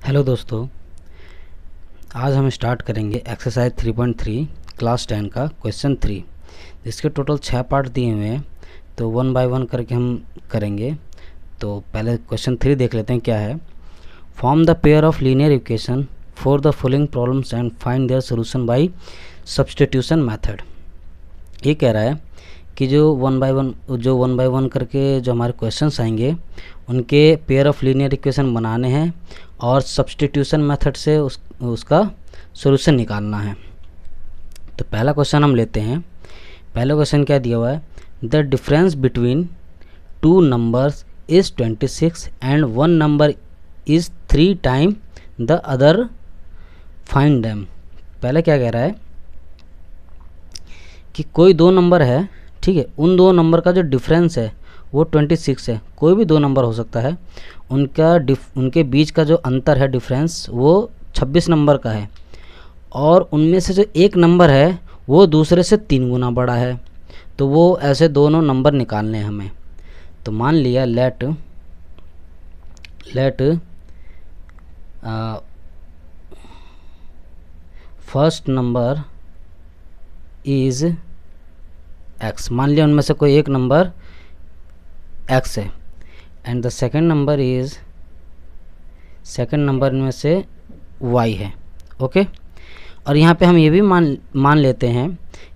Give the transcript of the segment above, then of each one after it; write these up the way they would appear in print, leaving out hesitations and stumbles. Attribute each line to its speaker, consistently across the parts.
Speaker 1: Hello दोस्तों, आज हम स्टार्ट करेंगे एक्सरसाइज 3.3 क्लास 10 का क्वेश्चन 3। जिसके टोटल 6 पार्ट दिए हुए हैं, तो वन बाय वन करके हम करेंगे। तो पहले क्वेश्चन 3 देख लेते हैं क्या है। Form the pair of linear equation for the following problems and find their solution by substitution method. ये कह रहा है कि जो वन बाय वन करके जो हमारे क्वेश्चंस आएंगे उनके पेयर ऑफ लीनियर इक्वेशन बनाने हैं और सब्स्टिट्यूशन मेथड से उसका सॉल्यूशन निकालना है। तो पहला क्वेश्चन हम लेते हैं। पहला क्वेश्चन क्या दिया हुआ है, the difference between two numbers is 26 and one number is 3 time the other, find them. पहले क्या कह रहा है कि कोई दो नंबर है, ठीक है, उन दो नंबर का जो डिफरेंस है वो 26 है। कोई भी दो नंबर हो सकता है, उनके बीच का जो अंतर है डिफरेंस वो 26 नंबर का है, और उनमें से जो एक नंबर है वो दूसरे से 3 गुना बड़ा है। तो वो ऐसे दोनों नंबर निकालने हैं हमें। तो मान लिया let first number is x। मान लिया उनमें से कोई एक नंबर x है, एंड द सेकंड नंबर इनमें से y है। ओके, और यहाँ पे हम ये भी मान लेते हैं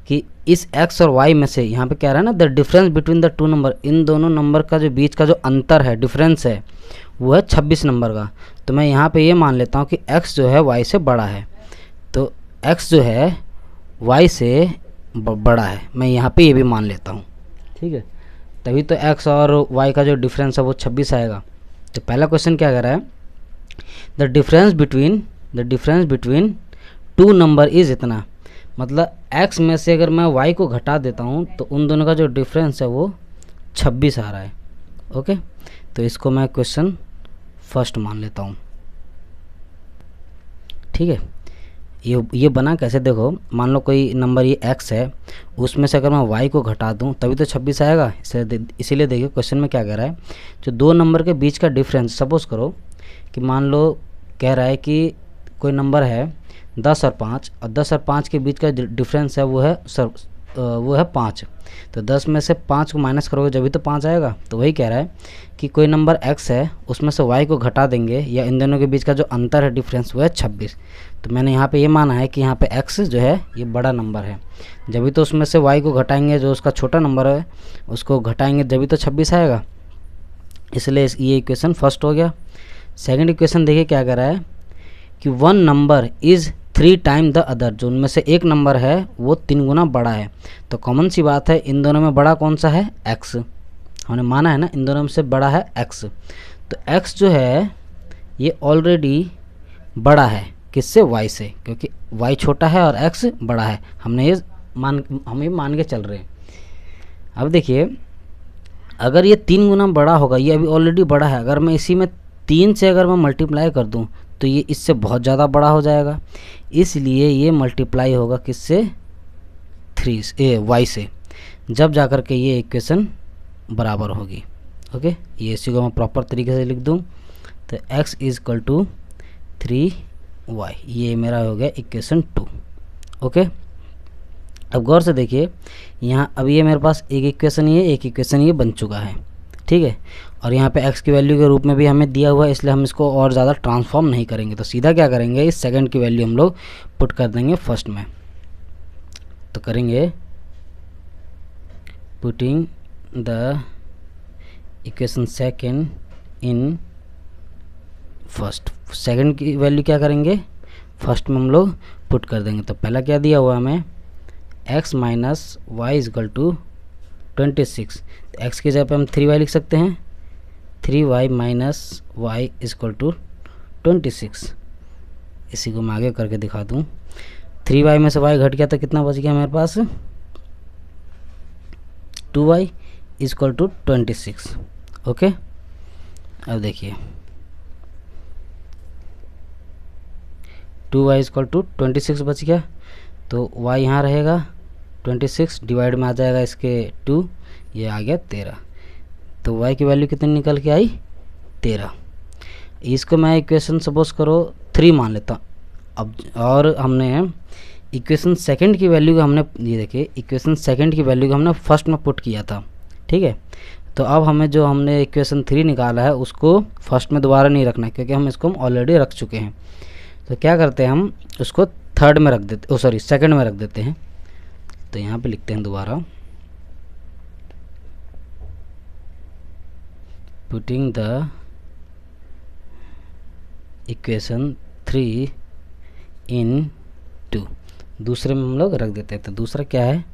Speaker 1: कि इस x और y में से, यहाँ पे क्या रहा है ना, the difference between the two number, इन दोनों नंबर का जो बीच का जो अंतर है, डिफरेंस है, वो है 26 नंबर का। तो मैं यहाँ पे ये मान लेता हूँ कि x जो है y से बड़ा है। तो x जो है y से बड़ा है, मैं यहाँ पे ये भी मान लेता हूँ, ठीक है। तभी तो x और y का जो डिफरेंस है वो 26 आएगा। तो पहला क्वेश्चन क्या कह रहा है, the difference between two number is इतना। मतलब x में से अगर मैं y को घटा देता हूँ तो उन दोनों का जो डिफरेंस है वो 26 आ रहा है। ओके, तो इसको मैं क्वेश्चन फर्स्ट मान लेता हूँ, ठीक है। ये बना कैसे, देखो, मान लो कोई नंबर ये x है, उसमें से अगर मैं y को घटा दूं तभी तो 26 आएगा। इसीलिए देखिए क्वेश्चन में क्या कह रहा है, जो दो नंबर के बीच का डिफरेंस, सपोज करो कि मान लो कह रहा है कि कोई नंबर है 10 और 5, और 10 और 5 के बीच का डिफरेंस है वो है 5। तो 10 में से 5 को माइनस करोगे जब भी तो 5 आएगा। तो वही कह रहा है कि कोई नंबर x है, उसमें से y को घटा देंगे, या इन दोनों के बीच का जो अंतर है डिफरेंस वो है 26। तो मैंने यहाँ पे ये माना है कि यहाँ पे x जो है ये बड़ा नंबर है, जब भी तो उसमें से y को घटाएंगे, जो उसका छोटा नंबर है उसको घटाएंगे जब भी तो 26 आएगा। इसलिए ये इक्वेशन फर्स्ट हो गया। सेकेंड इक्वेशन देखिए क्या कह रहा है कि one number is 3 time the other, जो उनमें से एक नंबर है वो 3 गुना बड़ा है। तो कॉमन सी बात है, इन दोनों में बड़ा कौन सा है, x। हमने माना है ना, इन दोनों में से बड़ा है x। तो x जो है ये ऑलरेडी बड़ा है किससे, y से, क्योंकि y छोटा है और x बड़ा है। हम ये मान के चल रहे हैं। अब देखिए, अगर ये 3 गुना बड़ा होगा, ये अभी ऑलरेडी बड़ा है, अगर मैं इसी में 3 से अगर मैं मल्टीप्लाई कर दूं तो ये इससे बहुत ज़्यादा बड़ा हो जाएगा। इसलिए ये मल्टीप्लाई होगा किससे, y से, जब जा कर के ये इक्वेशन बराबर होगी। ओके, ये इसी को मैं प्रॉपर तरीके से लिख दूं तो x is equal to 3y, ये मेरा हो गया इक्वेशन 2। ओके, अब गौर से देखिए, यहाँ अब ये मेरे पास एक इक्वेशन ये बन चुका है, ठीक है। और यहाँ पे x की वैल्यू के रूप में भी हमें दिया हुआ है, इसलिए हम इसको और ज़्यादा ट्रांसफॉर्म नहीं करेंगे। तो सीधा क्या करेंगे, इस सेकंड की वैल्यू हम लोग पुट कर देंगे फर्स्ट में। तो करेंगे putting the equation second in first. Second की वैल्यू क्या करेंगे, फर्स्ट में हम लोग पुट कर देंगे। तो पहला क्या दिया हुआ हमें, x minus y is equal to 26। x की जगह पे हम 3y लिख सकते हैं, 3y minus y is equal to 26। इसी को मैं आगे करके दिखा दूँ। 3y में से y घट गया तो कितना बच गया हमारे पास, 2y is equal to 26। Okay, अब देखिए 2y इज इक्वल टू 26 बच गया, तो y यहाँ रहेगा 26, डिवाइड में आ जाएगा इसके 2, ये आ गया 13। तो y की वैल्यू कितनी निकल के आई, 13। इसको मैं इक्वेशन सपोज करो 3 मान लेता हूँ। अब और हमने इक्वेशन सेकंड की वैल्यू को हमने, ये देखिए इक्वेशन सेकंड की वैल्यू को हमने फर्स्ट में पुट किया था, ठीक है। तो अब हमें जो हमने इक्वेशन 3 निकाला है उसको फर्स्ट में दोबारा नहीं रखना है, क्योंकि हम इसको हम ऑलरेडी रख चुके हैं। तो क्या करते हैं, हम उसको थर्ड में रख देते, सॉरी सेकंड में रख देते हैं। तो यहाँ पे लिखते हैं दोबारा, पुटिंग द इक्वेशन 3 इन 2, दूसरे में हम लोग रख देते हैं। तो दूसरा क्या है,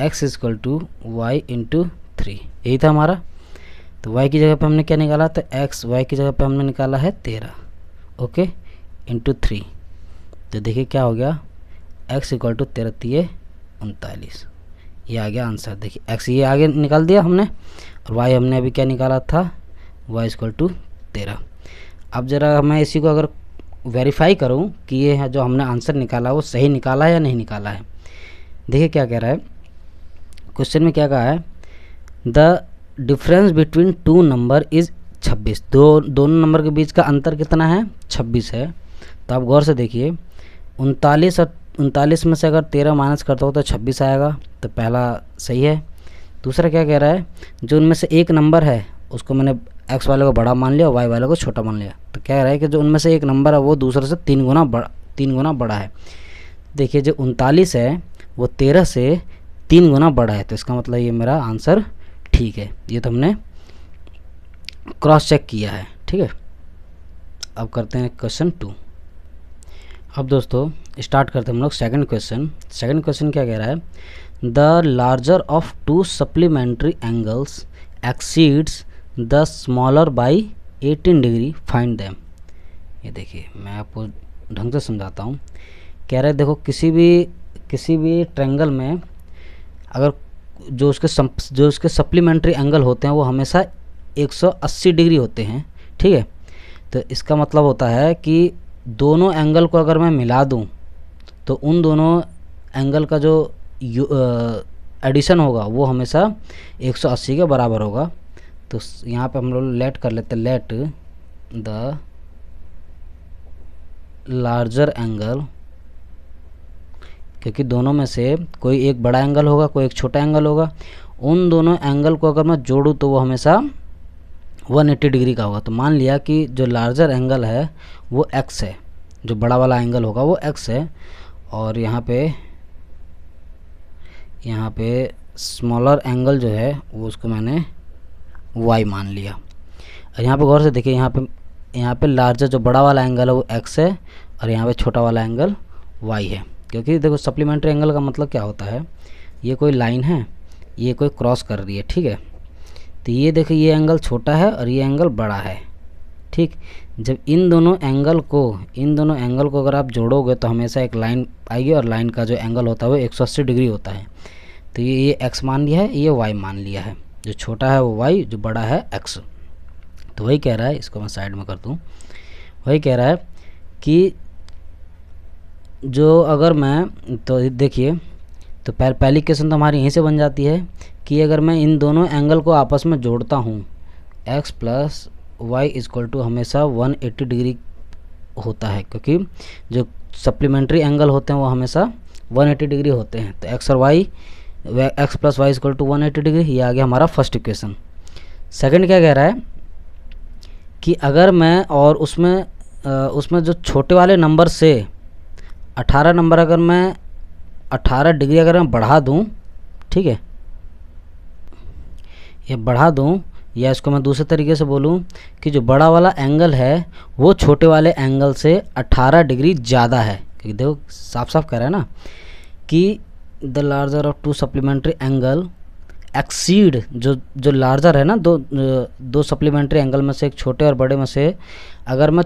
Speaker 1: x equal to y into 3, यही था हमारा। तो y की जगह पे हमने क्या निकाला, तो x, y की जगह पे हमने निकाला है 13, ओके, इंटू 3। तो देखिए क्या हो गया, x इक्वल टू 13 39, ये आ गया आंसर। देखिए x ये आगे निकाल दिया हमने, और y हमने अभी क्या निकाला था, y इक्वल टू 13। अब ज़रा मैं इसी को अगर वेरीफाई करूं कि ये जो हमने आंसर निकाला वो सही निकाला है या नहीं निकाला है। देखिए क्या कह रहा है क्वेश्चन में, क्या कहा है, the difference between two number is 26, दोनों नंबर के बीच का अंतर कितना है, 26 है। तो आप गौर से देखिए, 39 और 39 में से अगर 13 माइनस करता हो तो 26 आएगा, तो पहला सही है। दूसरा क्या कह रहा है, जो उनमें से एक नंबर है उसको मैंने x वाले को बड़ा मान लिया और y वाले को छोटा मान लिया। तो कह रहा है कि जो उनमें से एक नंबर है वो दूसरे से 3 गुना बड़ा है। देखिए जो 39 है वो 13 से 3 गुना बड़ा है, तो इसका मतलब ये मेरा आंसर ठीक है। ये तो हमने क्रॉस चेक किया है, ठीक है। अब करते हैं क्वेश्चन 2। अब दोस्तों स्टार्ट करते हैं हम लोग सेकंड क्वेश्चन। सेकंड क्वेश्चन क्या कह रहा है, the larger of to supplementary angles exceeds the smaller by 18 degree, find them. ये देखिए मैं आपको ढंग से समझाता हूँ। कह रहे हैं देखो किसी भी ट्रायंगल में अगर जो उसके सप्लीमेंट्री एंगल होते हैं वो हमेशा 180 डिग्री होते हैं, ठीक है। तो इसका मतलब होता है कि दोनों एंगल को अगर मैं मिला दूं तो उन दोनों एंगल का जो एडिशन होगा वो हमेशा 180 के बराबर होगा। तो यहाँ पे हम लोग लेट कर लेते हैं, लेट द लार्जर एंगल, क्योंकि दोनों में से कोई एक बड़ा एंगल होगा कोई एक छोटा एंगल होगा, उन दोनों एंगल को अगर मैं जोड़ूँ तो वो हमेशा 180 डिग्री का होगा। तो मान लिया कि जो लार्जर एंगल है वो x है, जो बड़ा वाला एंगल होगा वो x है, और यहाँ पे स्मॉलर एंगल जो है वो उसको मैंने y मान लिया। और यहाँ पे गौर से देखिए, यहाँ पे लार्जर जो बड़ा वाला एंगल है वो x है और यहाँ पे छोटा वाला एंगल y है। क्योंकि देखो सप्लीमेंट्री एंगल का मतलब क्या होता है, ये कोई लाइन है, ये कोई क्रॉस कर रही है, ठीक है। तो ये देखिए ये एंगल छोटा है और ये एंगल बड़ा है, ठीक। जब इन दोनों एंगल को अगर आप जोड़ोगे तो हमेशा एक लाइन आएगी और लाइन का जो एंगल होता है वो 180 डिग्री होता है। तो ये x मान लिया है, ये y मान लिया है, जो छोटा है वो y, जो बड़ा है x। तो वही कह रहा है, इसको मैं साइड में कर दूँ, वही कह रहा है कि जो अगर मैं, तो देखिए तो पहली इक्वेशन तो हमारी यहीं से बन जाती है कि अगर मैं इन दोनों एंगल को आपस में जोड़ता हूँ, x plus y equal to हमेशा 180 डिग्री होता है, क्योंकि जो सप्लीमेंट्री एंगल होते हैं वो हमेशा 180 डिग्री होते हैं। तो x plus y equal to 180 degree, ये आ गया हमारा फर्स्ट इक्वेशन। सेकंड क्या कह रहा है कि अगर मैं और उसमें जो छोटे वाले नंबर से 18 नंबर अगर मैं 18 डिग्री अगर मैं बढ़ा दूं, ठीक है, ये बढ़ा दूं, या इसको मैं दूसरे तरीके से बोलूं कि जो बड़ा वाला एंगल है वो छोटे वाले एंगल से 18 डिग्री ज़्यादा है। क्योंकि देखो साफ साफ कह रहा है ना कि the larger of to supplementary angle exceed, जो लार्जर है ना, दो सप्लीमेंट्री एंगल में से एक छोटे और बड़े में से अगर मैं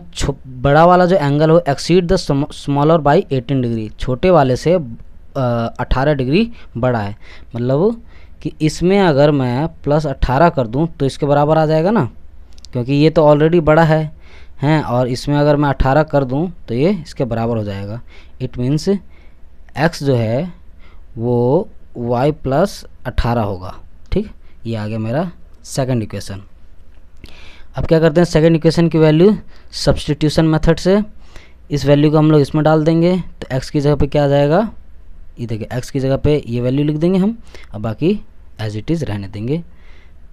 Speaker 1: बड़ा वाला जो एंगल हो exceed the smaller by 18 degree, छोटे वाले से 18 डिग्री बड़ा है, मतलब कि इसमें अगर मैं प्लस 18 कर दूं तो इसके बराबर आ जाएगा ना, क्योंकि ये तो ऑलरेडी बड़ा है और इसमें अगर मैं 18 कर दूं तो ये इसके बराबर हो जाएगा। इट मीन्स x जो है वो y प्लस 18 होगा, ठीक। ये आ गया मेरा सेकंड इक्वेशन। अब क्या करते हैं, सेकंड इक्वेशन की वैल्यू सब्स्टिट्यूशन मेथड से इस वैल्यू को हम लोग इसमें डाल देंगे, तो x की जगह पे क्या आ जाएगा, ये देखिए x की जगह पे ये वैल्यू लिख देंगे हम, अब बाकी एज इट इज़ रहने देंगे।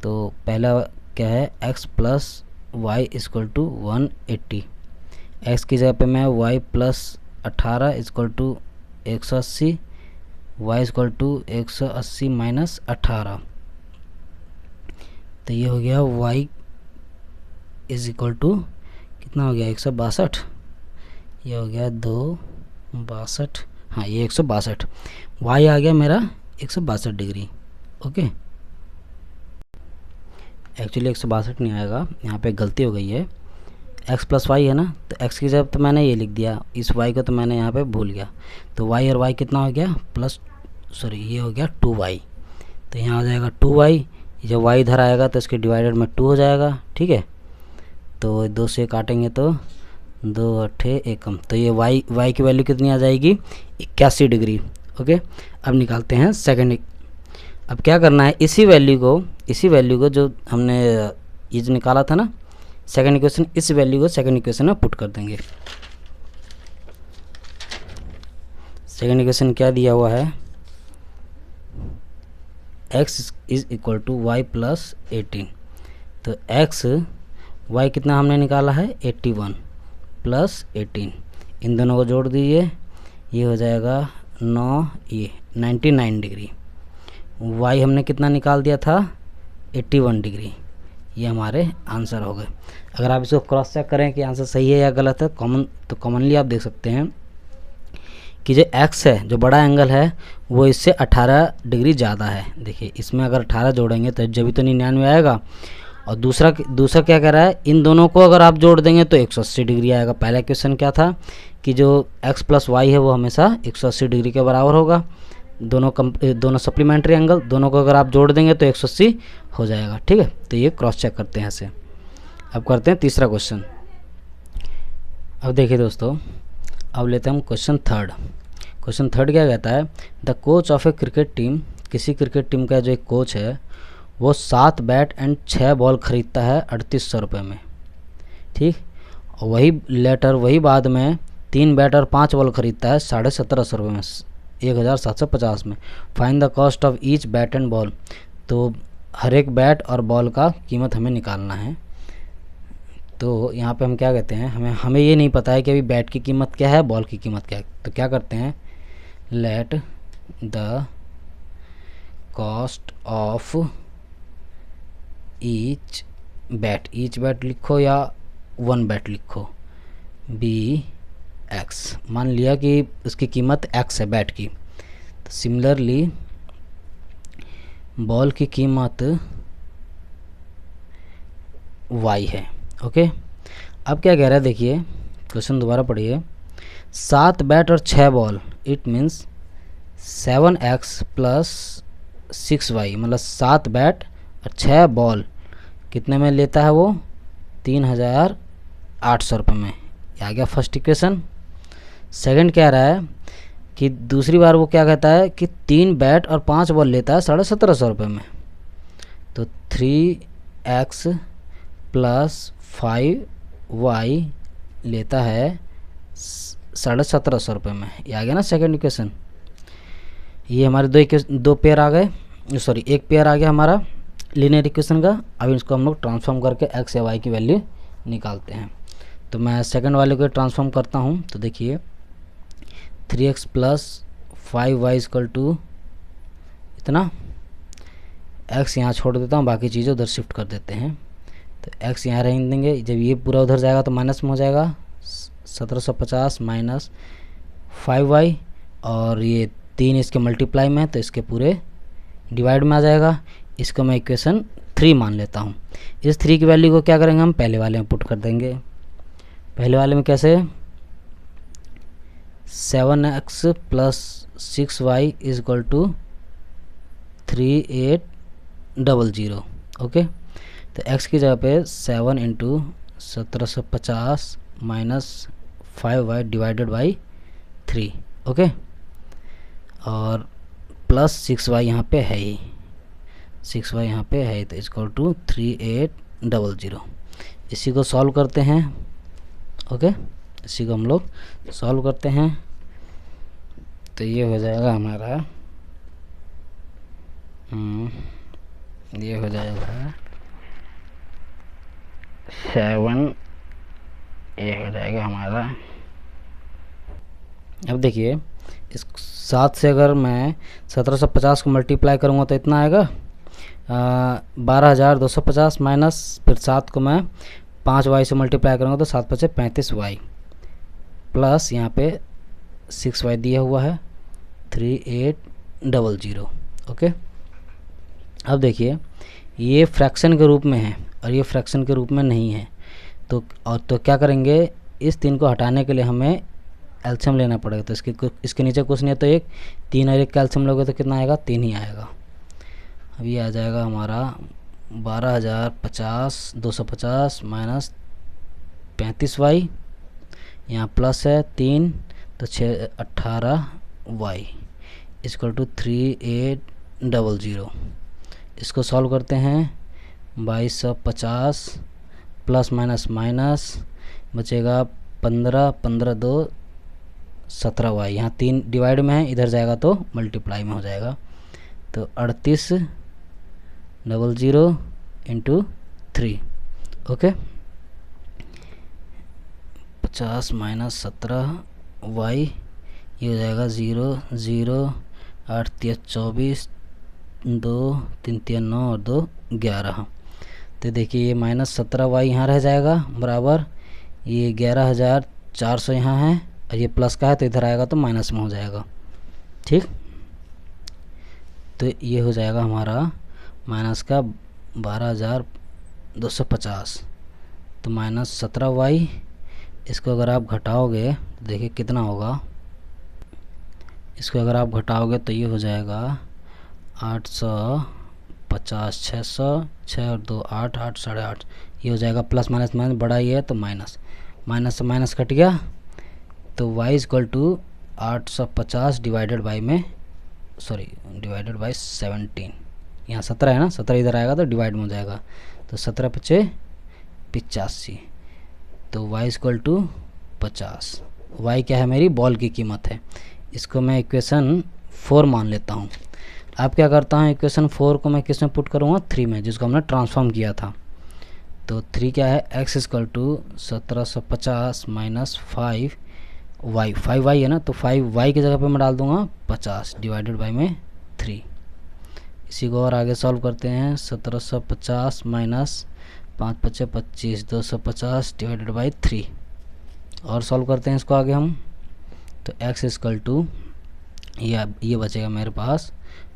Speaker 1: तो पहला क्या है, x plus y equal to 180, x की जगह पे मैं y plus 18 equal to 180, y equal to 180 minus 18, तो ये हो गया y इज इक्वल टू कितना हो गया, 162, ये हो गया 262, हाँ ये 162, y आ गया मेरा 162 डिग्री। ओके, एक्चुअली 162 नहीं आएगा, यहाँ पे गलती हो गई है, x प्लस वाई है ना, तो x की जगह तो मैंने ये लिख दिया, इस y को तो मैंने यहाँ पे भूल गया, तो y और y कितना हो गया प्लस, सॉरी ये हो गया 2y, तो यहाँ आ जाएगा 2y, जब y इधर आएगा तो इसके डिवाइडेड में 2 हो जाएगा। ठीक है, तो 2 से काटेंगे तो 2 अट्ठे एकम, तो ये y की वैल्यू कितनी आ जाएगी, 81 डिग्री। ओके, अब निकालते हैं सेकंड। अब क्या करना है, इसी वैल्यू को जो हमने ये जो निकाला था ना सेकंड इक्वेशन, इस वैल्यू को सेकंड इक्वेशन में पुट कर देंगे। सेकंड इक्वेशन क्या दिया हुआ है, x is equal to y plus 18, तो x y कितना हमने निकाला है 81 प्लस 18, इन दोनों को जोड़ दीजिए, ये हो जाएगा 9, ये 99 डिग्री, y हमने कितना निकाल दिया था 81 डिग्री, ये हमारे आंसर हो गए। अगर आप इसको क्रॉस चेक करें कि आंसर सही है या गलत है, कॉमनली आप देख सकते हैं कि जो x है, जो बड़ा एंगल है, वो इससे 18 डिग्री ज़्यादा है। देखिए इसमें अगर 18 जोड़ेंगे तो जब भी तो 99 आएगा, और दूसरा क्या कह रहा है, इन दोनों को अगर आप जोड़ देंगे तो 180 डिग्री आएगा। पहला क्वेश्चन क्या था कि जो x प्लस वाई है वो हमेशा 180 डिग्री के बराबर होगा, दोनों सप्लीमेंट्री एंगल, दोनों को अगर आप जोड़ देंगे तो 180 हो जाएगा। ठीक है, तो ये क्रॉस चेक करते हैं ऐसे। अब करते हैं तीसरा क्वेश्चन। अब देखिए दोस्तों, अब लेते हैं हम क्वेश्चन थर्ड। क्वेश्चन थर्ड क्या कहता है, the coach of A cricket team, किसी क्रिकेट टीम का जो एक कोच है वो 7 बैट एंड 6 बॉल ख़रीदता है 3800 रुपये में। ठीक, और वही बाद में 3 बैट और 5 बॉल ख़रीदता है 1750 रुपये में, 1750 में। Find the cost of each bat and ball, तो हर एक बैट और बॉल का कीमत हमें निकालना है। तो यहाँ पे हम क्या कहते हैं, हमें ये नहीं पता है कि अभी बैट की कीमत क्या है, बॉल की कीमत क्या है, तो क्या करते हैं, let the cost of each bat लिखो या 1 बैट लिखो, बी एक्स, मान लिया कि उसकी कीमत x है बैट की, तो सिमिलरली बॉल की कीमत y है। ओके, अब क्या कह रहा है, देखिए क्वेश्चन दोबारा पढ़िए, 7 बैट और 6 ball, it means 7x plus 6y, मतलब 7 बैट और 6 बॉल कितने में लेता है वो, 3800 रुपये में। आ गया फर्स्ट इक्वेशन। सेकंड कह रहा है कि दूसरी बार वो क्या कहता है कि 3 बैट और 5 बॉल लेता है 1750 रुपये में, तो 3x प्लस 5y लेता है 1750 रुपये में। ये आ गया ना सेकंड इक्वेशन। ये हमारे दो पेयर आ गए, सॉरी एक पेयर आ गया हमारा लीनियर इक्वेशन का। अब इसको हम लोग ट्रांसफॉर्म करके x या y की वैल्यू निकालते हैं। तो मैं सेकंड वाले को ट्रांसफॉर्म करता हूँ, तो देखिए 3x plus 5y equal to इतना, x यहाँ छोड़ देता हूँ, बाकी चीज़ें उधर शिफ्ट कर देते हैं। तो x यहाँ रहने देंगे, जब ये पूरा उधर जाएगा तो माइनस में हो जाएगा 1750 माइनस 5y, और ये 3 इसके मल्टीप्लाई में है तो इसके पूरे डिवाइड में आ जाएगा। इसको मैं इक्वेशन 3 मान लेता हूँ। इस 3 की वैल्यू को क्या करेंगे, हम पहले वाले में पुट कर देंगे। पहले वाले में कैसे, 7x plus 6y is equal to 3800। Okay, तो x की जगह पे 7 into 1750 minus 5y divided by 3। Okay, और प्लस 6y यहाँ पे है ही, 6y यहाँ पे है, तो इक्वल टू 3800। इसी को सॉल्व करते हैं। ओके, इसी को हम लोग सॉल्व करते हैं। तो ये हो जाएगा हमारा ये हो जाएगा 7, ये हो जाएगा हमारा। अब देखिए, इस 7 से अगर मैं 1750 को मल्टीप्लाई करूँगा तो इतना आएगा 12,250 माइनस फिर 7 को मैं 5y से मल्टीप्लाई करूँगा तो 7 × 5 = 35y प्लस यहाँ पे 6y दिया हुआ है 3800। ओके, अब देखिए ये फ्रैक्शन के रूप में है और ये फ्रैक्शन के रूप में नहीं है, तो क्या करेंगे, इस 3 को हटाने के लिए हमें एलसीएम लेना पड़ेगा। तो इसके नीचे कुछ नहीं है, तो 3 और 1 का एलसीएम लोगे तो कितना आएगा, 3 ही आएगा। अब ये आ जाएगा हमारा 12,250 माइनस 35y, यहाँ प्लस है 3 तो 18y = 3800। इसको सॉल्व करते हैं। 2250 प्लस माइनस माइनस बचेगा 15, 15 2 17y, यहाँ 3 डिवाइड में है, इधर जाएगा तो मल्टीप्लाई में हो जाएगा। तो 3800 × 3। ओके, 50 माइनस 17y, ये हो जाएगा 0 0 8 3 24 2 3 3 9 और 2 11। तो देखिए ये -17y यहाँ रह जाएगा बराबर, ये 11,400 यहाँ है और ये प्लस का है तो इधर आएगा तो माइनस में हो जाएगा। ठीक, तो ये हो जाएगा हमारा माइनस का 12,250 तो -17y। इसको अगर आप घटाओगे तो देखिए कितना होगा, इसको अगर आप घटाओगे तो ये हो जाएगा 850 600 6 और 2 8 8 8.5, ये हो जाएगा प्लस माइनस माइनस बड़ा ही है तो माइनस से माइनस कट गया। तो y = 850 डिवाइडेड बाई 17, यहाँ 17 है ना, 17 इधर आएगा तो डिवाइड में हो जाएगा, तो 17 × 5 = 85। तो y = 50। y क्या है, मेरी बॉल की कीमत है। इसको मैं इक्वेशन 4 मान लेता हूँ। अब क्या करता हूँ, इक्वेशन 4 को मैं किस में पुट करूँगा, 3 में, जिसको हमने ट्रांसफॉर्म किया था। तो 3 क्या है, x = 1750 माइनस 5y 5y है ना, तो 5y की जगह पे मैं डाल दूँगा 50 डिवाइडेड बाई में 3। इसी को और आगे सॉल्व करते हैं। 1750 माइनस 5 × 5 = 25 250 डिवाइडेड बाई 3 और सॉल्व करते हैं इसको आगे हम। तो x = ये बचेगा मेरे पास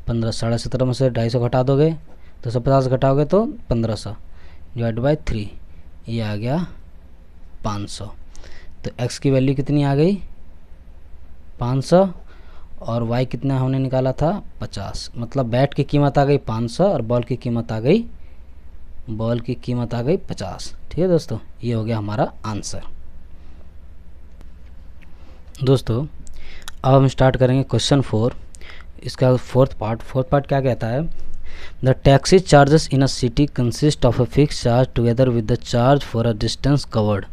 Speaker 1: 15, 17.5 में से 250 घटा दोगे 250 घटाओगे तो 1500 डिवाइड बाई 3, ये आ गया 500। तो x की वैल्यू कितनी आ गई, 500, और y कितना हमने निकाला था, 50। मतलब बैट की कीमत आ गई 500 और बॉल की कीमत आ गई 50। ठीक है दोस्तों, ये हो गया हमारा आंसर। दोस्तों अब हम स्टार्ट करेंगे क्वेश्चन 4। इसका फोर्थ पार्ट क्या कहता है, the taxi charges in a city consist of a fix charge together with the charge for a distance covered.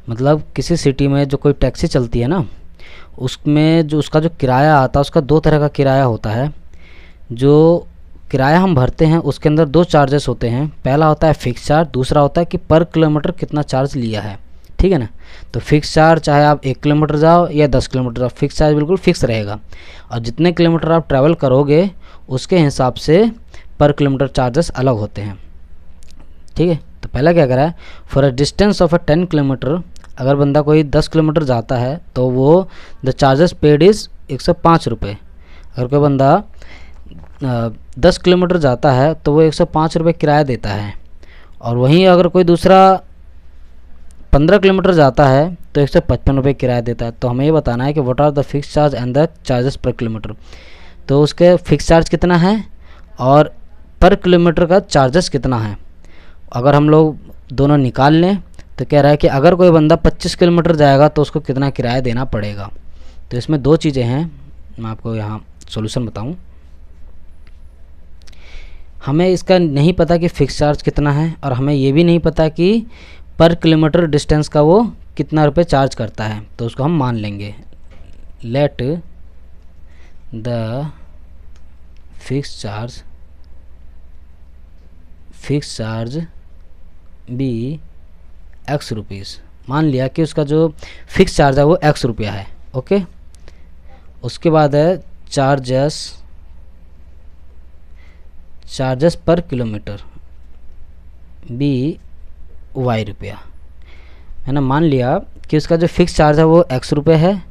Speaker 1: मतलब किसी सिटी में जो कोई टैक्सी चलती है ना, उसमें जो उसका जो किराया आता है, उसका 2 तरह का किराया होता है। जो किराया हम भरते हैं उसके अंदर 2 चार्जेस होते हैं। पहला होता है फिक्स चार्ज, दूसरा होता है कि पर किलोमीटर कितना चार्ज लिया है। ठीक है ना, तो फिक्स चार्ज चाहे आप 1 किलोमीटर जाओ या 10 किलोमीटर जाओ, फिक्स चार्ज बिल्कुल फिक्स रहेगा। और जितने किलोमीटर आप ट्रैवल करोगे उसके हिसाब से पर किलोमीटर चार्जेस अलग होते हैं। ठीक है, तो पहला क्या करा है, for a distance of 10 kilometre, अगर बंदा कोई 10 किलोमीटर जाता है तो वो द चार्जेस पेड इज़ 105 रुपये। अगर कोई बंदा 10 किलोमीटर जाता है तो वो 105 रुपये किराया देता है। और वहीं अगर कोई दूसरा 15 किलोमीटर जाता है तो 155 रुपये किराया देता है। तो हमें ये बताना है कि what are the fix charge and the charges per kilometre. तो उसके फिक्स चार्ज कितना है और पर किलोमीटर का चार्जेस कितना है। अगर हम लोग दोनों निकाल लें तो कह रहा है कि अगर कोई बंदा 25 किलोमीटर जाएगा तो उसको कितना किराया देना पड़ेगा। तो इसमें 2 चीज़ें हैं, मैं आपको यहाँ सॉल्यूशन बताऊँ। हमें इसका नहीं पता कि फ़िक्स चार्ज कितना है और हमें ये भी नहीं पता कि पर किलोमीटर डिस्टेंस का वो कितना रुपये चार्ज करता है, तो उसको हम मान लेंगे। Let the fix charge be x rupees. मान लिया कि उसका जो फिक्स चार्ज है वो एक्स रुपया है। ओके, उसके बाद है charges per kilometre B Y रुपया। मैंने मान लिया कि उसका जो फिक्स चार्ज है वो एक्स रुपये है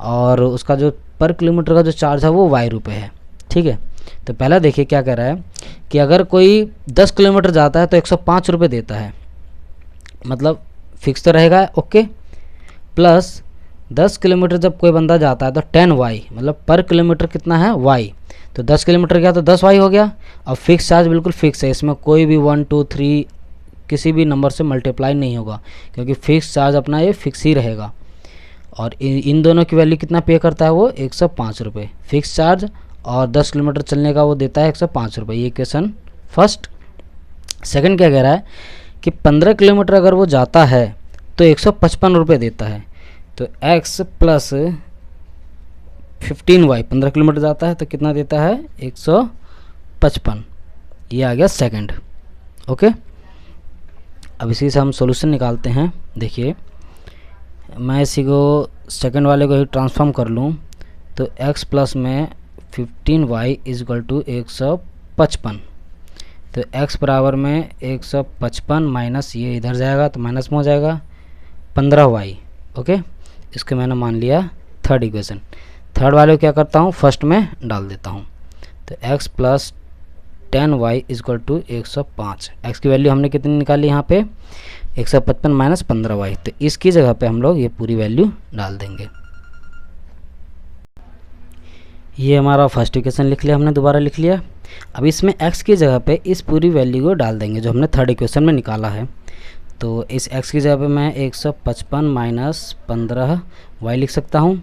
Speaker 1: और उसका जो पर किलोमीटर का जो चार्ज है वो वाई रुपये है। ठीक है, तो पहला देखिए क्या कह रहा है कि अगर कोई 10 किलोमीटर जाता है तो 105 रुपये देता है, मतलब फिक्स तो रहेगा। ओके, प्लस 10 किलोमीटर जब कोई बंदा जाता है तो 10 वाई, मतलब पर किलोमीटर कितना है वाई, तो 10 किलोमीटर गया तो 10 वाई हो गया। अब फिक्स चार्ज बिल्कुल फिक्स है, इसमें कोई भी 1 2 3 किसी भी नंबर से मल्टीप्लाई नहीं होगा, क्योंकि फिक्स चार्ज अपना ये फिक्स ही रहेगा। और इन दोनों की वैल्यू कितना पे करता है वो 105 रुपये फिक्स चार्ज, और 10 किलोमीटर चलने का वो देता है 105 रुपये। ये क्वेश्चन फर्स्ट। सेकंड क्या कह रहा है कि 15 किलोमीटर अगर वो जाता है तो 155 रुपये देता है, तो x प्लस 15y, 15 किलोमीटर जाता है तो कितना देता है 155। ये आ गया सेकंड। ओके, अब इसी से हम सॉल्यूशन निकालते हैं। देखिए, मैं इसी को सेकंड वाले को ही ट्रांसफॉर्म कर लूँ तो x प्लस में 15y इज इक्वल टू 155, तो x बराबर में 155 माइनस ये इधर जाएगा तो माइनस में हो जाएगा 15y। ओके, इसको मैंने मान लिया थर्ड इक्वेशन। थर्ड वाले को क्या करता हूँ, फर्स्ट में डाल देता हूँ, तो x plus 10y is equal to 105। x की वैल्यू हमने कितनी निकाली यहाँ पे 155 माइनस 15y, तो इसकी जगह पे हम लोग ये पूरी वैल्यू डाल देंगे। ये हमारा फर्स्ट इक्वेशन लिख लिया हमने, दोबारा लिख लिया। अब इसमें x की जगह पे इस पूरी वैल्यू को डाल देंगे जो हमने थर्ड इक्वेशन में निकाला है। तो इस x की जगह पे मैं 155 माइनस 15y लिख सकता हूँ,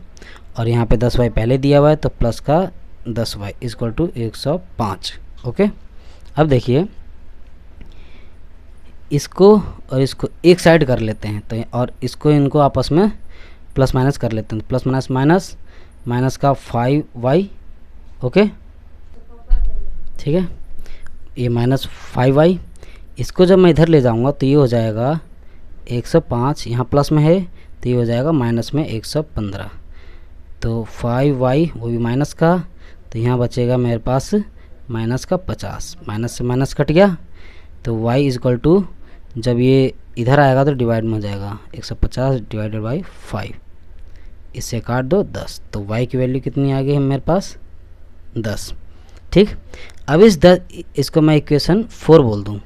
Speaker 1: और यहाँ पे 10y पहले दिया हुआ है तो प्लस का 10y is equal to 105। Okay, अब देखिए इसको और इसको एक साइड कर लेते हैं, तो और इसको इनको आपस में प्लस माइनस कर लेते हैं, तो प्लस माइनस माइनस माइनस का 5y। ओके, ठीक है, ये माइनस 5y, इसको जब मैं इधर ले जाऊंगा तो ये हो जाएगा 105, यहाँ प्लस में है तो ये हो जाएगा माइनस में 115, तो 5y वो भी माइनस का, तो यहाँ बचेगा मेरे पास माइनस का 50, माइनस से माइनस कट गया, तो y इज इक्वल टू जब ये इधर आएगा तो डिवाइड में हो जाएगा 150 डिवाइडेड बाई 5, इससे काट दो 10, तो y की वैल्यू कितनी आ गई है मेरे पास 10। ठीक, अब इसको मैं इक्वेशन 4 बोल दूँ।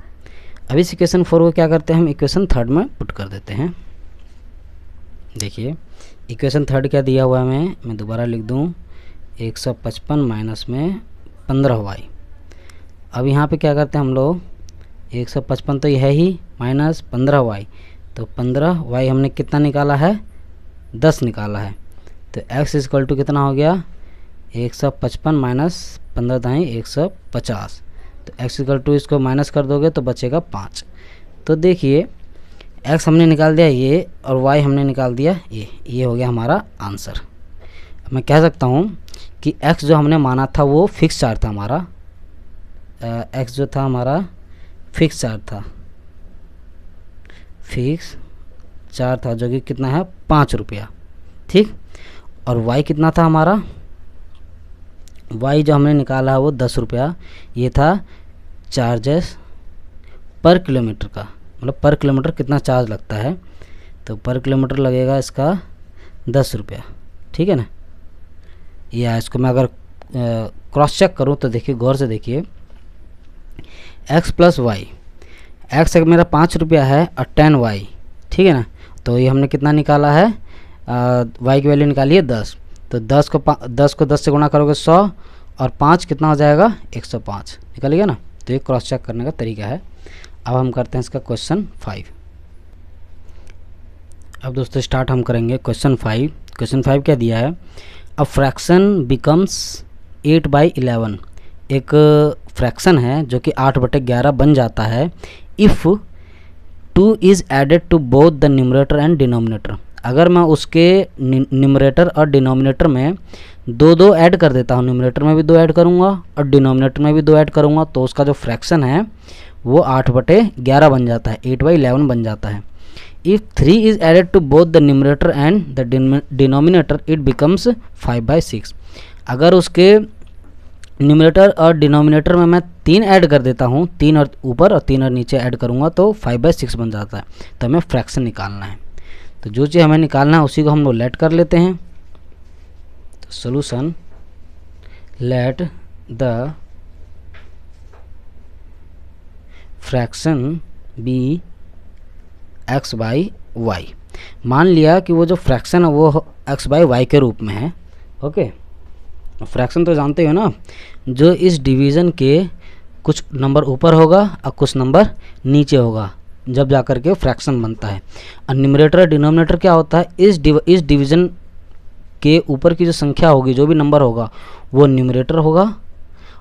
Speaker 1: अब इस इक्वेशन 4 को क्या करते हैं हम इक्वेशन थर्ड में पुट कर देते हैं। देखिए इक्वेशन थर्ड क्या दिया हुआ है, मैं दोबारा लिख दूँ 155 माइनस में 15y। अब यहाँ पे क्या करते हैं हम लोग 155 तो यह है ही माइनस 15y, तो 15y हमने कितना निकाला है 10 निकाला है, तो x इज इक्वल टू कितना हो गया 155 माइनस 15 दाई 150, तो x इक्वल टू इसको माइनस कर दोगे तो बचेगा 5। तो देखिए x हमने निकाल दिया ये और y हमने निकाल दिया ये हो गया हमारा आंसर। मैं कह सकता हूँ कि x जो हमने माना था वो फिक्स चार्ज था हमारा, x जो था हमारा फिक्स चार्ज था, जो कि कितना है 5 रुपया। ठीक, और y कितना था हमारा, y जो हमने निकाला है वो 10 रुपया, ये था चार्जेस पर किलोमीटर का, मतलब पर किलोमीटर कितना चार्ज लगता है, तो पर किलोमीटर लगेगा इसका 10 रुपया। ठीक है ना, या इसको मैं अगर क्रॉस चेक करूँ तो देखिए गौर से देखिए x प्लस वाई, एक्स मेरा 5 रुपया है और 10y। ठीक है ना, तो ये हमने कितना निकाला है y की वैल्यू निकाली है 10, तो 10 को 10 से गुणा करोगे 100 और 5 कितना हो जाएगा 105, निकल गया ना। तो ये क्रॉस चेक करने का तरीका है। अब हम करते हैं इसका क्वेश्चन 5। अब दोस्तों स्टार्ट हम करेंगे क्वेश्चन 5। क्वेश्चन 5 क्या दिया है, अ फ्रैक्शन बिकम्स 8/11, एक फ्रैक्शन है जो कि 8/11 बन जाता है if 2 is added to both the numerator and denominator, अगर मैं उसके न्यूमरेटर और डिनोमिनेटर में दो दो ऐड कर देता हूँ, न्यूमरेटर में भी 2 ऐड करूँगा और डिनोमिनेटर में भी 2 ऐड करूँगा, तो उसका जो फ्रैक्शन है वो 8/11 बन जाता है, 8/11 बन जाता है। If 3 is added to both the numerator and the denominator it becomes 5/6, अगर उसके न्यूमरेटर और डिनोमिनेटर में मैं 3 ऐड कर देता हूँ, 3 और ऊपर और 3 और नीचे ऐड करूँगा तो 5/6 बन जाता है। तो हमें फ्रैक्शन निकालना है, तो जो चीज़ हमें निकालना है उसी को हम लोग लेट कर लेते हैं। तो solution, let the fraction be x/y। मान लिया कि वो जो फ्रैक्शन है वो x/y के रूप में है। ओके, फ्रैक्शन तो जानते हो ना, जो इस डिवीज़न के कुछ नंबर ऊपर होगा और कुछ नंबर नीचे होगा, जब जाकर के फ्रैक्शन बनता है। और न्यूमरेटर और डिनोमिनेटर क्या होता है, इस डिवीज़न के ऊपर की जो संख्या होगी, जो भी नंबर होगा वो न्यूमरेटर होगा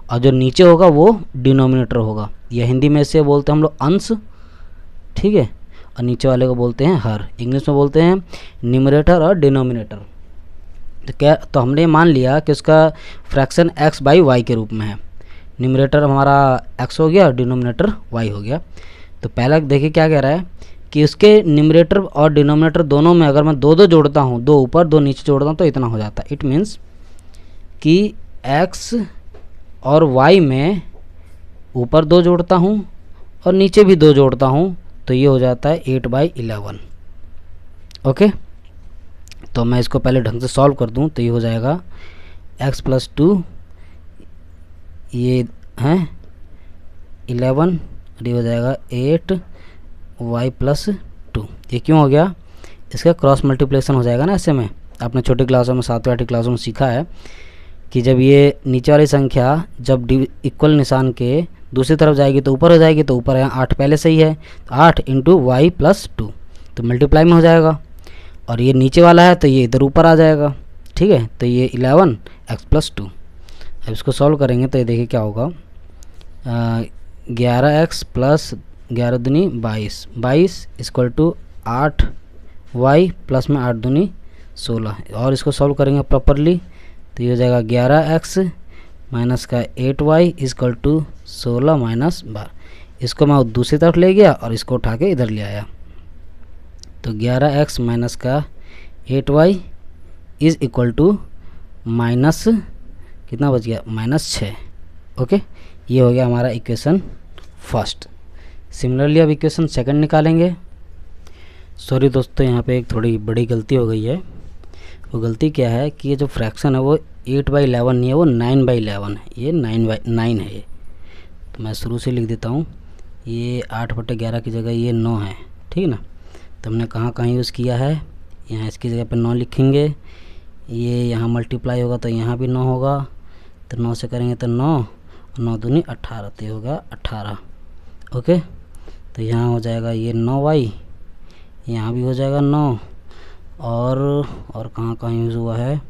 Speaker 1: और जो नीचे होगा वो डिनोमिनेटर होगा। यह हिंदी में से बोलते हैं हम लोग अंश, ठीक है, और नीचे वाले को बोलते हैं हर। इंग्लिश में बोलते हैं न्यूमरेटर और डिनोमिनेटर। तो क्या, तो हमने मान लिया कि उसका फ्रैक्शन x/y के रूप में है, न्यूमरेटर हमारा x हो गया और डिनोमिनेटर y हो गया। तो पहला देखिए क्या कह रहा है कि उसके न्यूमरेटर और डिनोमिनेटर दोनों में अगर मैं 2 जोड़ता हूँ, 2 ऊपर 2 नीचे जोड़ता हूँ तो इतना हो जाता है। इट मीन्स कि x और y में ऊपर 2 जोड़ता हूँ और नीचे भी 2 जोड़ता हूँ तो ये हो जाता है 8/11। ओके, तो मैं इसको पहले ढंग से सॉल्व कर दूँ तो ये हो जाएगा x + 2, ये है 11 और ये हो जाएगा 8y + 2। ये क्यों हो गया, इसका क्रॉस मल्टीप्लिकेशन हो जाएगा ना। ऐसे में आपने छोटी क्लासों में 7वीं 8वीं क्लासों में सीखा है कि जब ये नीचे वाली संख्या जब इक्वल निशान के दूसरी तरफ जाएगी तो ऊपर हो जाएगी, तो ऊपर यहाँ 8 पहले से ही है, तो 8 × y + 2 तो मल्टीप्लाई में हो जाएगा, और ये नीचे वाला है तो ये इधर ऊपर आ जाएगा, ठीक है। तो ये 11x + 2। अब इसको सॉल्व करेंगे तो ये देखिए क्या होगा, 11x + 11 दूनी 22, 22 = 8y प्लस में 8 दूनी 16। और इसको सॉल्व करेंगे प्रॉपरली तो ये हो जाएगा 11x माइनस का 8y = 16 - 12। इसको मैं दूसरी तरफ ले गया और इसको उठा के इधर ले आया, तो 11x माइनस का 8y = माइनस कितना बच गया, -6। ओके, ये हो गया हमारा इक्वेशन फर्स्ट। सिमिलरली अब इक्वेशन सेकंड निकालेंगे। सॉरी दोस्तों, यहाँ पे एक थोड़ी बड़ी गलती हो गई है। वो गलती क्या है कि ये जो फ्रैक्शन है वो 8/11 नहीं है, वो 9/11 है। ये 9 है ये, तो मैं शुरू से लिख देता हूँ। ये 8/11 की जगह ये 9 है, ठीक है ना। तो हमने कहाँ कहाँ यूज़ किया है, यहाँ इसकी जगह पे 9 लिखेंगे। ये यहाँ मल्टीप्लाई होगा तो यहाँ भी 9 होगा, तो 9 से करेंगे तो 9 और 9 दूनी 18, तो ये होगा 18। ओके, तो यहाँ हो जाएगा ये 9y, यहाँ भी हो जाएगा 9, और कहाँ कहाँ यूज़ हुआ है,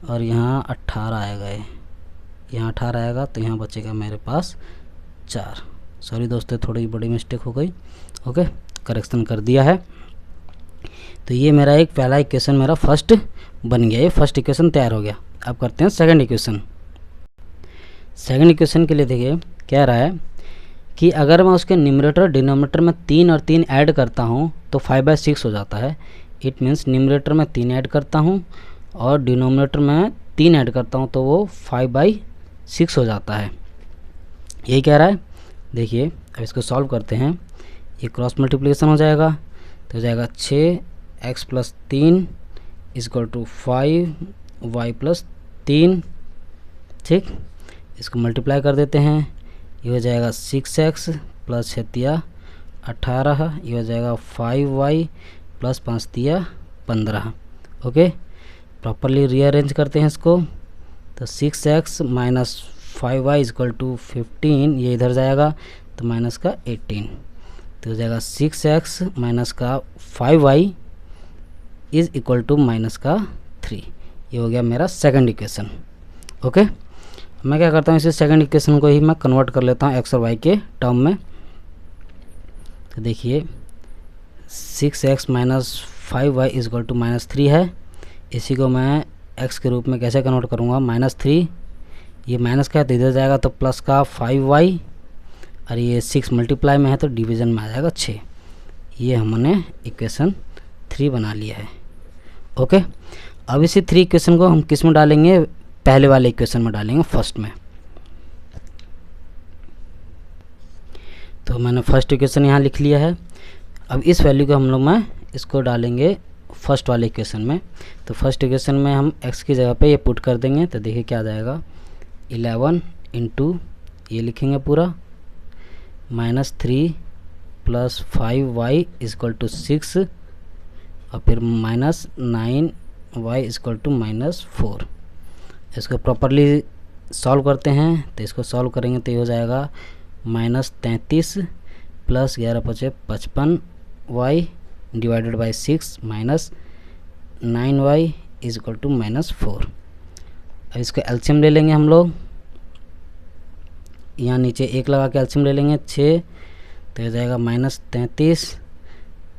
Speaker 1: और यहाँ 18 आएगा, यहाँ 18 आएगा, तो यहाँ बचेगा मेरे पास 4। सॉरी दोस्तों, थोड़ी बड़ी मिस्टेक हो गई। ओके, करेक्शन कर दिया है। तो ये मेरा एक पहला इक्वेशन मेरा फर्स्ट बन गया, ये फर्स्ट इक्वेशन तैयार हो गया। अब करते हैं सेकंड इक्वेशन। सेकंड इक्वेशन के लिए देखिए कह रहा है कि अगर मैं उसके न्यूमरेटर डिनोमिनेटर में 3 और 3 ऐड करता हूँ तो 5/6 हो जाता है। इट मीन्स न्यूमरेटर में 3 ऐड करता हूँ और डिनोमिनेटर में 3 ऐड करता हूँ तो वो 5/6 हो जाता है, यही कह रहा है। देखिए अब इसको सॉल्व करते हैं। ये क्रॉस मल्टीप्लिकेशन हो जाएगा, तो हो जाएगा 6x + 3 = 5y + 3, ठीक। इसको मल्टीप्लाई कर देते हैं, ये हो जाएगा 6x + 6 * 18, ये हो जाएगा 5y + 5 * 15। ओके, प्रॉपरली रीअरेंज करते हैं इसको, तो 6x - 5y = 15, ये इधर जाएगा तो माइनस का 18, तो हो जाएगा 6x - 5y = -3। ये हो गया मेरा सेकंड इक्वेशन। ओके, मैं क्या करता हूँ, इसे सेकंड इक्वेशन को ही मैं कन्वर्ट कर लेता हूँ x और y के टर्म में। तो देखिए 6x minus 5y is equal to -3 है। इसी को मैं x के रूप में कैसे कन्वर्ट करूँगा, -3, ये माइनस का है तो इधर जाएगा तो प्लस का 5y, और ये 6 मल्टीप्लाई में है तो डिवीज़न में आ जाएगा 6। ये हमने इक्वेशन 3 बना लिया है। ओके, अब इसी 3 इक्वेशन को हम किस में डालेंगे, पहले वाले इक्वेशन में डालेंगे, फर्स्ट में। तो मैंने फर्स्ट इक्वेशन यहाँ लिख लिया है। अब इस वैल्यू को हम लोग में इसको डालेंगे फर्स्ट वाले इक्वेशन में। तो फर्स्ट इक्वेशन में हम x की जगह पे ये पुट कर देंगे तो देखिए क्या आ जाएगा, 11 इंटू ये लिखेंगे पूरा -3 प्लस 5y इजक्वल टू 6 और फिर -9y इजक्वल टू -4। इसको प्रॉपरली सॉल्व करते हैं तो इसको सॉल्व करेंगे तो ये हो जाएगा -33 plus 11 × 5 = 55y divided by 6 minus 9y is equal to -4। अब इसको एलसीएम ले लेंगे हम लोग, यहाँ नीचे 1 लगा के एलसीएम ले लेंगे 6, तो हो जाएगा -33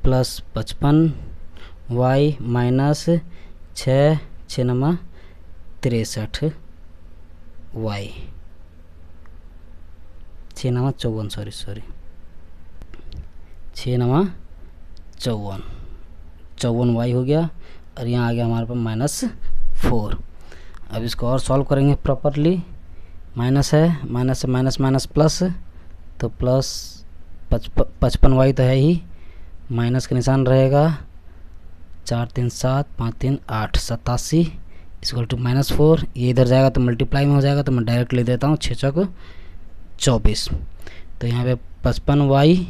Speaker 1: plus 55y minus 6 6 × 63y 6 × 54 sorry 6 × 54y हो गया, और यहाँ आ गया हमारे पास -4। अब इसको और सॉल्व करेंगे प्रॉपरली, माइनस है, माइनस से माइनस माइनस प्लस, तो प्लस 55y तो है ही, माइनस का निशान रहेगा, 4 3 7 5 3 8 87 इक्वल टू -4। ये इधर जाएगा तो मल्टीप्लाई में हो जाएगा, तो मैं डायरेक्ट ले देता हूँ 6 × 24। तो यहाँ पे 55y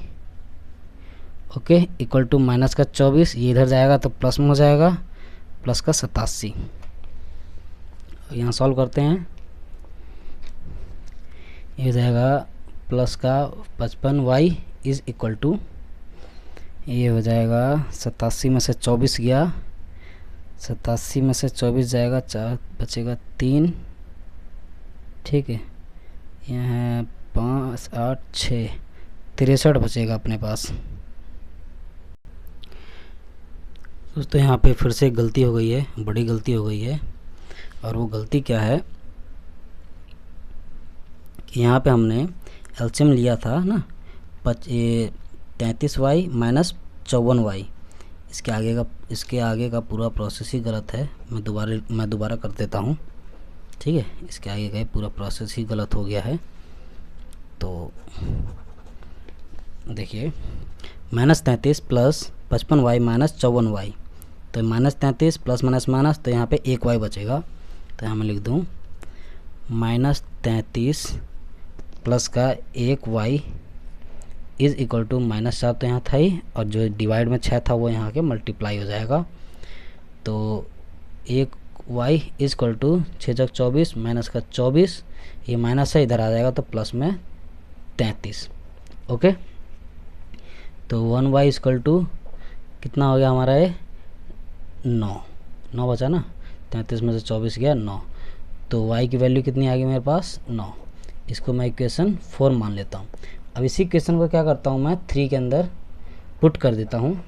Speaker 1: okay equal to minus का 24, ये इधर जाएगा तो प्लस में हो जाएगा, प्लस का 87। यहाँ सॉल्व करते हैं, ये जाएगा प्लस का 55y इज इक्वल टू, ये हो जाएगा 87 में से 24 गया, 87 में से 24 जाएगा, 4 बचेगा 3, ठीक है, यहाँ है 5 8 6 63 बचेगा अपने पास। दोस्तों यहाँ पे फिर से गलती हो गई है, बड़ी गलती हो गई है, और वो गलती क्या है कि यहाँ पे हमने एलसीएम लिया था ना, 33y माइनस 54y, इसके आगे का पूरा प्रोसेस ही गलत है। मैं दोबारा कर देता हूँ, ठीक है, इसके आगे का पूरा प्रोसेस ही गलत हो गया है। तो देखिए -33 प्लस 55y माइनस 54y, तो -33 प्लस माइनस माइनस, तो यहाँ पे 1y बचेगा, तो यहाँ मैं लिख दूँ -33 प्लस का 1y इज़ इक्वल टू -4, तो यहाँ था ही, और जो डिवाइड में 6 था वो यहाँ के मल्टीप्लाई हो जाएगा, तो 1y is equal to 6 × 24 minus का 24, ये माइनस है इधर आ जाएगा तो प्लस में 33। ओके, तो 1y इज इक्वल टू कितना हो गया हमारा, ये 9 बचा ना, 33 में से 24 गया 9, तो y की वैल्यू कितनी आ गई मेरे पास 9। इसको मैं इक्वेशन 4 मान लेता हूँ। अब इसी इक्वेशन को क्या करता हूँ मैं 3 के अंदर पुट कर देता हूँ।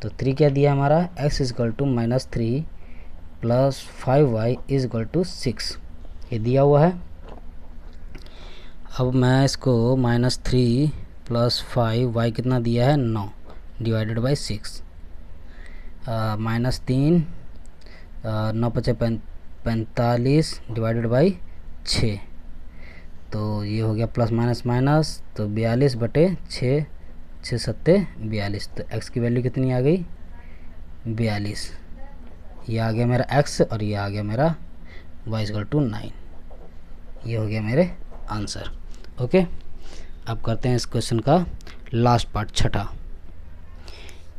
Speaker 1: तो 3 क्या दिया हमारा, x is equal to -3 plus 5y is equal to 6, ये दिया हुआ है। अब मैं इसको -3 प्लस 5y कितना दिया है 9 डिवाइडेड बाई 6, -3 9 × 5 = 45 डिवाइडेड बाई 6, तो ये हो गया प्लस माइनस माइनस, तो 42/6 6 7 42, तो x की वैल्यू कितनी आ गई 42। ये आ गया मेरा x और ये आ गया मेरा y इक्वल टू 9, ये हो गया मेरे आंसर। ओके, अब करते हैं इस क्वेश्चन का लास्ट पार्ट, छठा।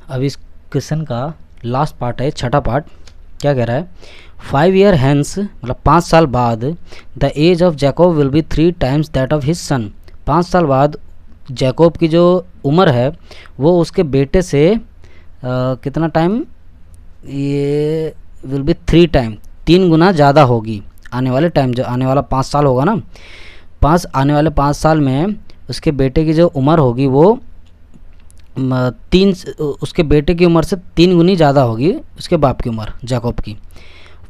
Speaker 1: अब इस क्वेश्चन का लास्ट पार्ट है, छठा पार्ट। क्या कह रहा है, 5 year hence मतलब 5 साल बाद the age of Jacob will be 3 times that of his son. 5 साल बाद जैकब की जो उम्र है वो उसके बेटे से कितना टाइम, ये विल बी 3 टाइम 3 गुना ज़्यादा होगी आने वाले टाइम, जो आने वाला 5 साल होगा ना, आने वाले 5 साल में उसके बेटे की जो उम्र होगी वो तीन उसके बेटे की उम्र से 3 गुनी ज़्यादा होगी उसके बाप की उम्र जैकब की।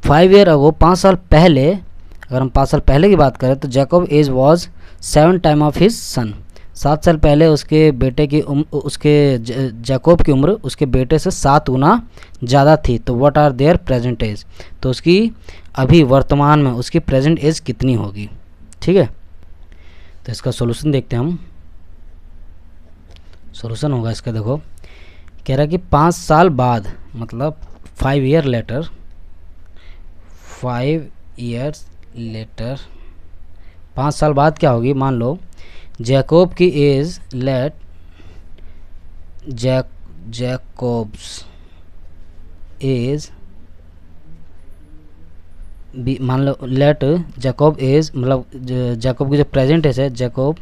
Speaker 1: 5 ईयर अगो, 5 साल पहले, अगर हम 5 साल पहले की बात करें तो Jacob age was 7 time of his son. 7 साल पहले उसके बेटे की उसके जैकब की उम्र उसके बेटे से 7 गुना ज़्यादा थी। तो what are their present age, तो उसकी अभी वर्तमान में उसकी प्रेजेंट एज कितनी होगी। ठीक है, तो इसका सॉल्यूशन देखते हैं हम। सॉल्यूशन होगा इसका, देखो कह रहा है कि 5 साल बाद, मतलब 5 ईयर लेटर, 5 ईयर्स लेटर, 5 साल बाद क्या होगी। मान लो जैकब की एज, लेट जैकब्स एज मान लो लेट जैकब एज, मतलब जैकब की जो प्रेजेंट एज है, Jacob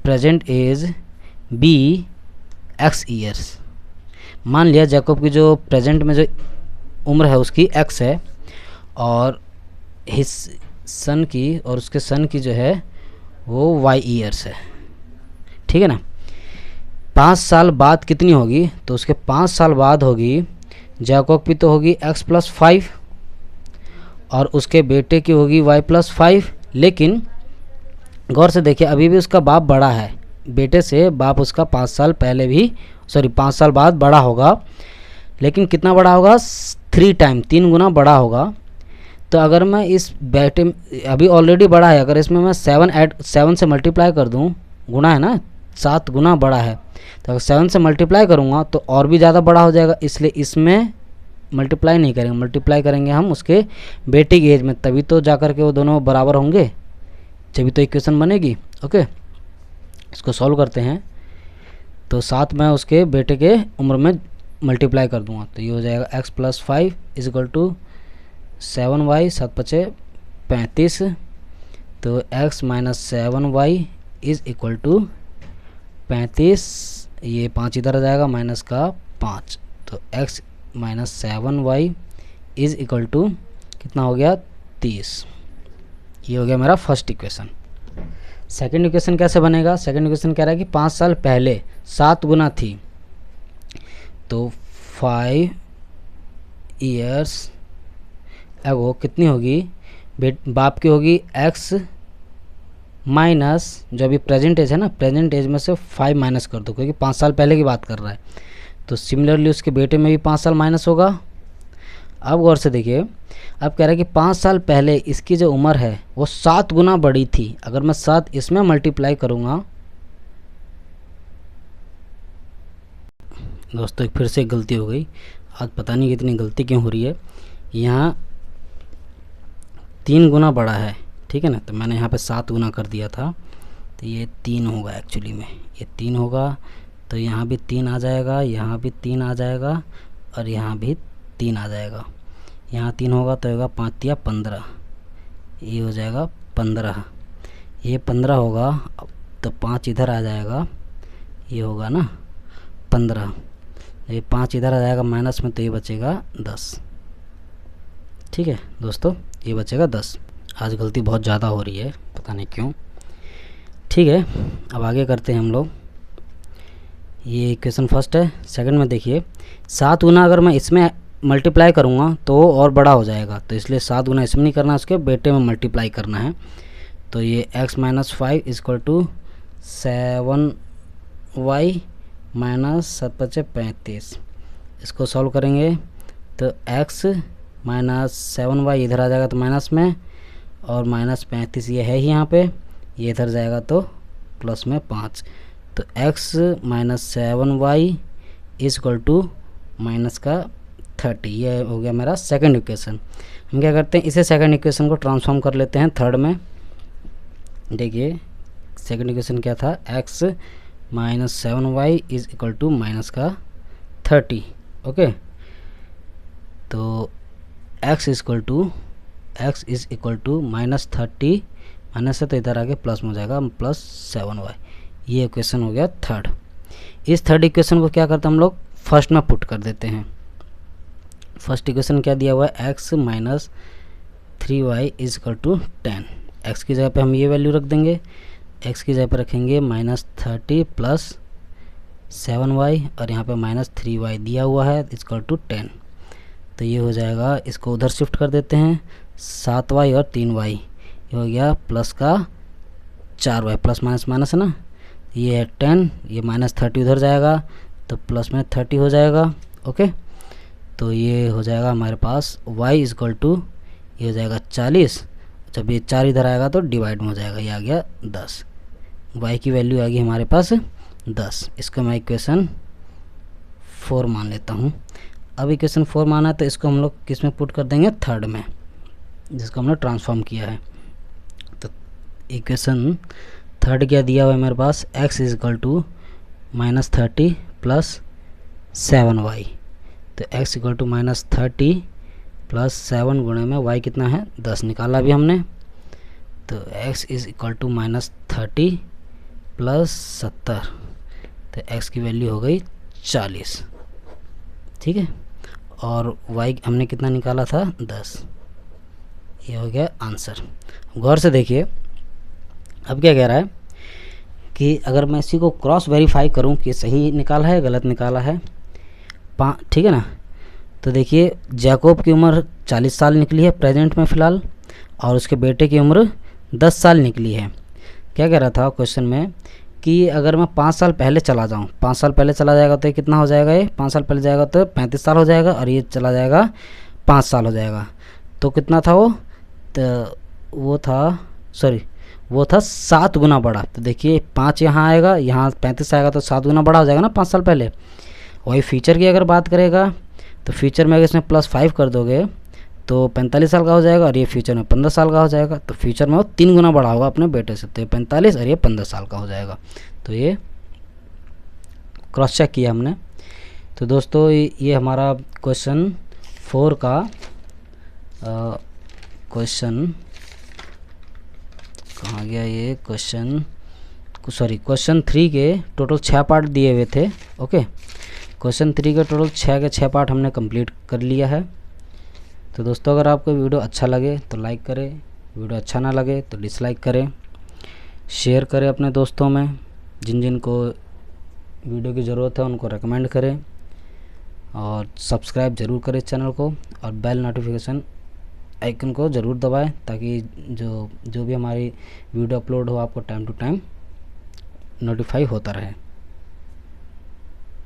Speaker 1: present age be x years. मान लिया जैकब की जो प्रेजेंट में जो उम्र है उसकी एक्स है और हिज सन की, और उसके सन की जो है वो वाई ईयर्स है। ठीक है ना। 5 साल बाद कितनी होगी, तो उसके 5 साल बाद होगी जैकब की तो होगी x+5 और उसके बेटे की होगी y+5। लेकिन गौर से देखिए अभी भी उसका बाप बड़ा है, बेटे से बाप उसका 5 साल पहले भी 5 साल बाद बड़ा होगा, लेकिन कितना बड़ा होगा, 3 टाइम, 3 गुना बड़ा होगा। तो अगर मैं इस बेटे, अभी ऑलरेडी बड़ा है, अगर इसमें मैं 7 से मल्टीप्लाई कर दूं, गुना है ना, 7 गुना बड़ा है, तो अगर 7 से मल्टीप्लाई करूँगा तो और भी ज़्यादा बड़ा हो जाएगा। इसलिए इसमें मल्टीप्लाई नहीं करेंगे, मल्टीप्लाई करेंगे हम उसके बेटे की एज में, तभी तो जाकर के वो दोनों बराबर होंगे, तभी तो इक्वेशन बनेगी। ओके, इसको सॉल्व करते हैं। तो 7 मैं उसके बेटे के उम्र में मल्टीप्लाई कर दूंगा, तो ये हो जाएगा x+5 = 7y, 7×5 = 35। तो x - 7y = 35, ये 5 इधर आ जाएगा, माइनस का 5, तो x - 7y = कितना हो गया, 30। ये हो गया मेरा फर्स्ट इक्वेशन। सेकंड इक्वेशन कैसे बनेगा, सेकंड इक्वेशन कह रहा है कि 5 साल पहले 7 गुना थी, तो 5 ईयर्स अगो कितनी होगी, बाप की होगी x माइनस जो अभी प्रेजेंट एज है ना, प्रेजेंट एज में से 5 माइनस कर दो, क्योंकि 5 साल पहले की बात कर रहा है। तो सिमिलरली उसके बेटे में भी 5 साल माइनस होगा। अब गौर से देखिए, अब कह रहा है कि 5 साल पहले इसकी जो उम्र है वो 7 गुना बड़ी थी। अगर मैं 7 इसमें मल्टीप्लाई करूँगा, दोस्तों फिर से गलती हो गई, आज पता नहीं कितनी गलती क्यों हो रही है। यहाँ 3 गुना बड़ा है, ठीक है ना, तो मैंने यहाँ पे 7 गुना कर दिया था, तो ये 3 होगा एक्चुअली में, ये 3 होगा। तो यहाँ भी 3 आ जाएगा, यहाँ भी 3 आ जाएगा, और यहाँ भी 3 आ जाएगा। यहाँ 3 होगा तो होगा 5 या 15, ये हो जाएगा 15, ये 15 होगा, तो 5 इधर आ जाएगा, ये होगा ना 15, ये 5 इधर आ जाएगा माइनस में, तो ये बचेगा 10। ठीक है दोस्तों, ये बचेगा 10। आज गलती बहुत ज़्यादा हो रही है, पता नहीं क्यों। ठीक है, अब आगे करते हैं हम लोग। ये इक्वेशन फर्स्ट है। सेकंड में देखिए 7 गुना अगर मैं इसमें मल्टीप्लाई करूँगा तो वो और बड़ा हो जाएगा, तो इसलिए 7 गुना इसमें नहीं करना, उसके बेटे में मल्टीप्लाई करना है। तो ये x - 5 = 7y - 7×5 = 35। इसको सॉल्व करेंगे तो x - 7y इधर आ जाएगा तो माइनस में, और -35 ये है ही यहाँ पे, ये इधर जाएगा तो प्लस में 5। तो x - 7y = -30। ये हो गया मेरा सेकंड इक्वेशन। हम क्या करते हैं, इसे सेकंड इक्वेशन को ट्रांसफॉर्म कर लेते हैं थर्ड में। देखिए सेकंड इक्वेशन क्या था, x - 7y = -30। ओके, तो x is equal to -30, minus है तो इधर आके प्लस में हो जाएगा, +7y। ये इक्वेशन हो गया थर्ड। इस थर्ड इक्वेशन को क्या करते हैं हम लोग, फर्स्ट में पुट कर देते हैं। फर्स्ट इक्वेशन क्या दिया हुआ है, x - 3y = 10। x की जगह पे हम ये वैल्यू रख देंगे, x की जगह पर रखेंगे -30 प्लस 7y और यहाँ पे -3y दिया हुआ है इक्वल टू 10। तो ये हो जाएगा, इसको उधर शिफ्ट कर देते हैं, 7y और 3y, ये हो गया प्लस का 4y, प्लस माइनस माइनस है ना, ये है 10, ये -30 उधर जाएगा तो प्लस में 30 हो जाएगा। ओके, तो ये हो जाएगा हमारे पास y इक्वल टू, ये हो जाएगा 40, जब ये 4 इधर आएगा तो डिवाइड में हो जाएगा, ये आ गया 10, y की वैल्यू आ गई हमारे पास 10। इसको मैं इक्वेशन 4 मान लेता हूँ। अब इक्वेशन 4 माना है तो इसको हम लोग किस में पुट कर देंगे, थर्ड में, जिसको हमने ट्रांसफॉर्म किया है। तो इक्वेशन थर्ड क्या दिया हुआ है मेरे पास, x equal to -30 plus 7y। तो x इक्वल टू -30 प्लस 7 गुणे में y कितना है, 10 निकाला भी हमने। तो x is equal to -30 plus 70, तो x की वैल्यू हो गई 40। ठीक है, और y हमने कितना निकाला था, 10। ये हो गया आंसर। गौर से देखिए, अब क्या कह रहा है कि अगर मैं इसी को क्रॉस वेरीफाई करूं कि सही निकाला है गलत निकाला है, ठीक है ना। तो देखिए जैकोब की उम्र 40 साल निकली है प्रेजेंट में फ़िलहाल, और उसके बेटे की उम्र 10 साल निकली है। क्या कह रहा था क्वेश्चन में कि अगर मैं 5 साल पहले चला जाऊँ, 5 साल पहले चला जाएगा तो ये कितना हो जाएगा, ये 5 साल पहले जाएगा तो 35 साल हो जाएगा, और ये चला जाएगा 5 साल हो जाएगा। तो कितना था वो, तो वो था 7 गुना बड़ा। तो देखिए 5 यहाँ आएगा, यहाँ 35 आएगा तो 7 गुना बड़ा हो जाएगा ना 5 साल पहले। वही फ्यूचर की अगर बात करेगा तो फ्यूचर में अगर इसमें +5 कर दोगे तो 45 साल का हो जाएगा, और ये फ्यूचर में 15 साल का हो जाएगा। तो फ्यूचर में वो 3 गुना बड़ा होगा अपने बेटे से, तो ये 45 और ये 15 साल का हो जाएगा। तो ये क्रॉस चेक किया हमने। तो दोस्तों ये हमारा क्वेश्चन 4 का क्वेश्चन कहाँ गया, ये क्वेश्चन 3 के टोटल 6 पार्ट दिए हुए थे। ओके, क्वेश्चन 3 के टोटल 6 के 6 पार्ट हमने कंप्लीट कर लिया है। तो दोस्तों अगर आपको वीडियो अच्छा लगे तो लाइक करें, वीडियो अच्छा ना लगे तो डिसलाइक करें, शेयर करें अपने दोस्तों में, जिन जिन को वीडियो की ज़रूरत है उनको रेकमेंड करें, और सब्सक्राइब ज़रूर करें चैनल को, और बेल नोटिफिकेशन आइकन को ज़रूर दबाएं ताकि जो भी हमारी वीडियो अपलोड हो आपको टाइम टू टाइम नोटिफाई होता रहे।